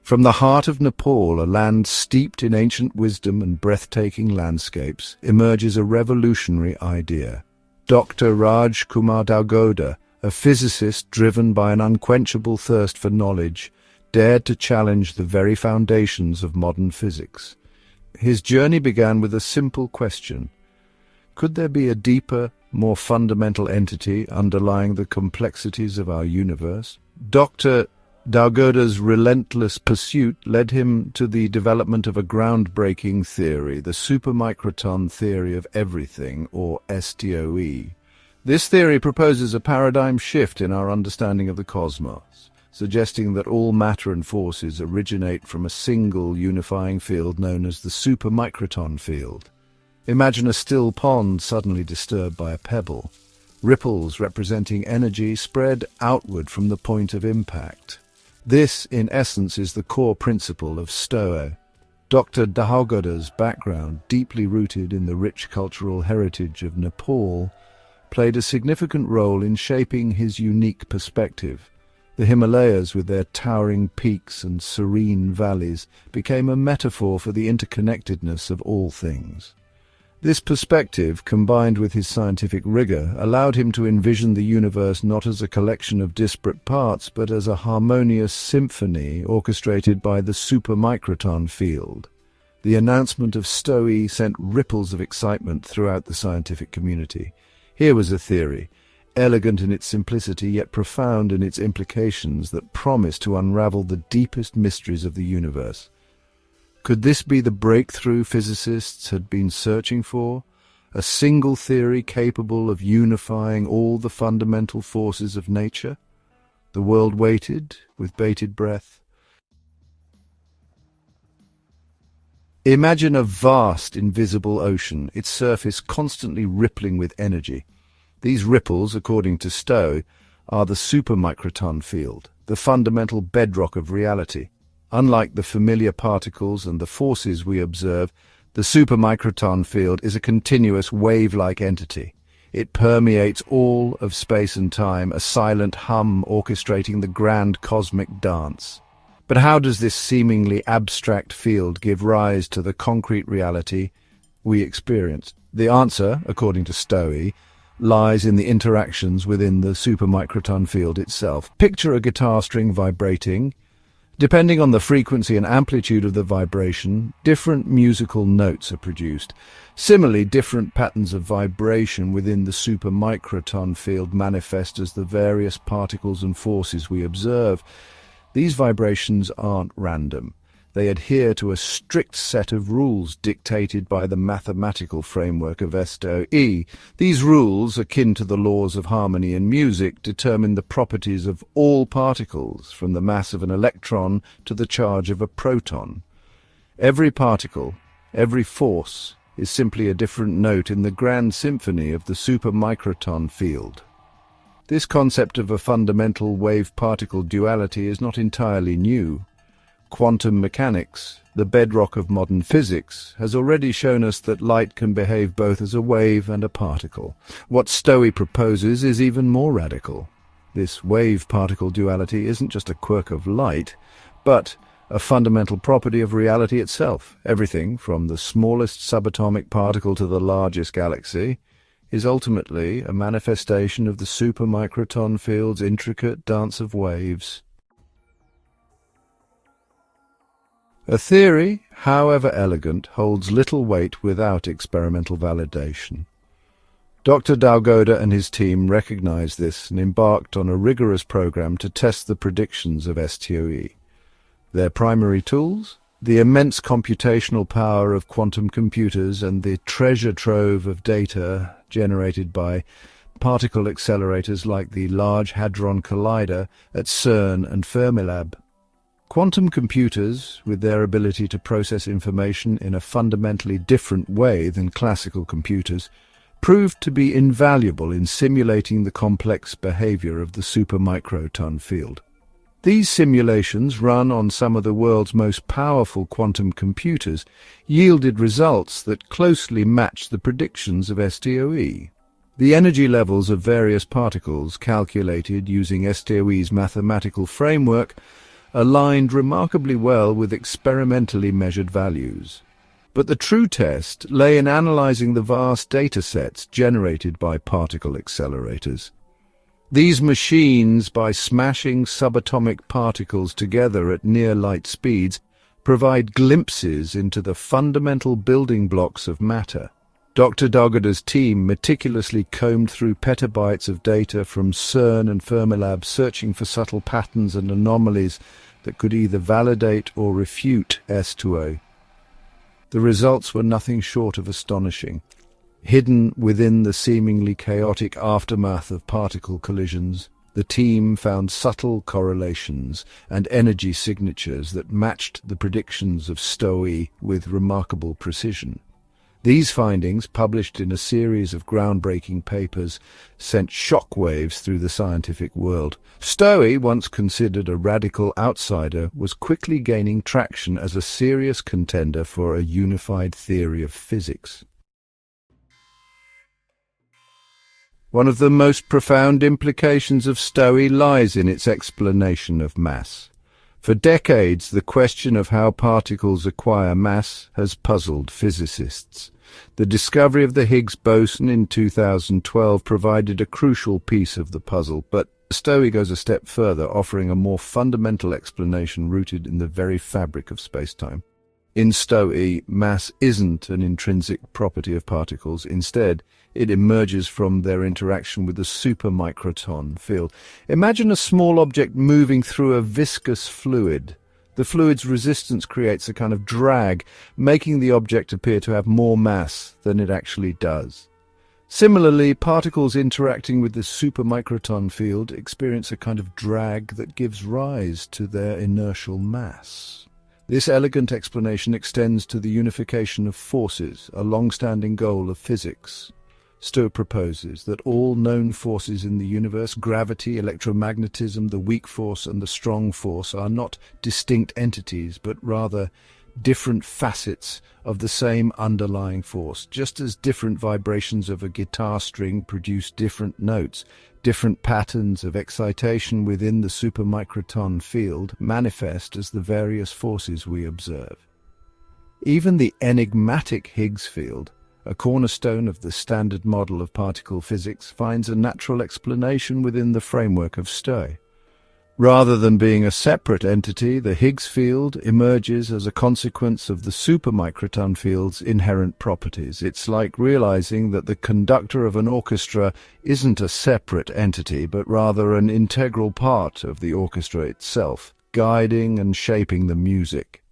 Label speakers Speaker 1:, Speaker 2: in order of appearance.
Speaker 1: From the heart of Nepal, a land steeped in ancient wisdom and breathtaking landscapes, emerges a revolutionary idea. Dr. Rajkumar Dhaugoda, a physicist driven by an unquenchable thirst for knowledge, dared to challenge the very foundations of modern physics. His journey began with a simple question. Could there be a deeper, more fundamental entity underlying the complexities of our universe? Dr. Dhaugoda's relentless pursuit led him to the development of a groundbreaking theory, the supermicroton theory of everything, or SToE. This theory proposes a paradigm shift in our understanding of the cosmos, suggesting that all matter and forces originate from a single unifying field known as the supermicroton field. Imagine a still pond suddenly disturbed by a pebble. Ripples representing energy spread outward from the point of impact. This, in essence, is the core principle of SToE. Dr. Dhaugoda's background, deeply rooted in the rich cultural heritage of Nepal, played a significant role in shaping his unique perspective. The Himalayas, with their towering peaks and serene valleys, became a metaphor for the interconnectedness of all things. This perspective, combined with his scientific rigor, allowed him to envision the universe not as a collection of disparate parts, but as a harmonious symphony orchestrated by the supermicroton field. The announcement of SToE sent ripples of excitement throughout the scientific community. Here was a theory, elegant in its simplicity yet profound in its implications, that promised to unravel the deepest mysteries of the universe. Could this be the breakthrough physicists had been searching for? A single theory capable of unifying all the fundamental forces of nature? The world waited, with bated breath. Imagine a vast, invisible ocean, its surface constantly rippling with energy. These ripples, according to SToE, are the supermicroton field, the fundamental bedrock of reality. Unlike the familiar particles and the forces we observe, the supermicroton field is a continuous wave-like entity. It permeates all of space and time, a silent hum orchestrating the grand cosmic dance. But how does this seemingly abstract field give rise to the concrete reality we experience? The answer, according to SToE, lies in the interactions within the supermicroton field itself. Picture a guitar string vibrating. Depending on the frequency and amplitude of the vibration, different musical notes are produced. Similarly, different patterns of vibration within the supermicroton field manifest as the various particles and forces we observe. These vibrations aren't random. They adhere to a strict set of rules dictated by the mathematical framework of SToE. These rules, akin to the laws of harmony in music, determine the properties of all particles, from the mass of an electron to the charge of a proton. Every particle, every force, is simply a different note in the grand symphony of the supermicroton field. This concept of a fundamental wave-particle duality is not entirely new. Quantum mechanics, the bedrock of modern physics, has already shown us that light can behave both as a wave and a particle. What SToE proposes is even more radical. This wave-particle duality isn't just a quirk of light, but a fundamental property of reality itself. Everything, from the smallest subatomic particle to the largest galaxy, is ultimately a manifestation of the supermicroton field's intricate dance of waves. A theory, however elegant, holds little weight without experimental validation. Dr. Dhaugoda and his team recognized this and embarked on a rigorous program to test the predictions of SToE. Their primary tools? The immense computational power of quantum computers and the treasure trove of data generated by particle accelerators like the Large Hadron Collider at CERN and Fermilab. Quantum computers, with their ability to process information in a fundamentally different way than classical computers, proved to be invaluable in simulating the complex behavior of the supermicroton field. These simulations, run on some of the world's most powerful quantum computers, yielded results that closely matched the predictions of SToE. The energy levels of various particles, calculated using SToE's mathematical framework, aligned remarkably well with experimentally measured values. But the true test lay in analyzing the vast datasets generated by particle accelerators. These machines, by smashing subatomic particles together at near light speeds, provide glimpses into the fundamental building blocks of matter. Dr. Dhaugoda's team meticulously combed through petabytes of data from CERN and Fermilab, searching for subtle patterns and anomalies that could either validate or refute SToE. The results were nothing short of astonishing. Hidden within the seemingly chaotic aftermath of particle collisions, the team found subtle correlations and energy signatures that matched the predictions of SToE with remarkable precision. These findings, published in a series of groundbreaking papers, sent shockwaves through the scientific world. SToE, once considered a radical outsider, was quickly gaining traction as a serious contender for a unified theory of physics. One of the most profound implications of SToE lies in its explanation of mass. For decades, the question of how particles acquire mass has puzzled physicists. The discovery of the Higgs boson in 2012 provided a crucial piece of the puzzle, but SToE goes a step further, offering a more fundamental explanation rooted in the very fabric of spacetime. In SToE, mass isn't an intrinsic property of particles. Instead, it emerges from their interaction with the supermicroton field. Imagine a small object moving through a viscous fluid. The fluid's resistance creates a kind of drag, making the object appear to have more mass than it actually does. Similarly, particles interacting with the supermicroton field experience a kind of drag that gives rise to their inertial mass. This elegant explanation extends to the unification of forces, a long-standing goal of physics. SToE proposes that all known forces in the universe, gravity, electromagnetism, the weak force and the strong force, are not distinct entities, but rather different facets of the same underlying force. Just as different vibrations of a guitar string produce different notes, different patterns of excitation within the supermicroton field manifest as the various forces we observe. Even the enigmatic Higgs field, a cornerstone of the standard model of particle physics, finds a natural explanation within the framework of SToE. Rather than being a separate entity, the Higgs field emerges as a consequence of the supermicroton field's inherent properties. It's like realizing that the conductor of an orchestra isn't a separate entity, but rather an integral part of the orchestra itself, guiding and shaping the music.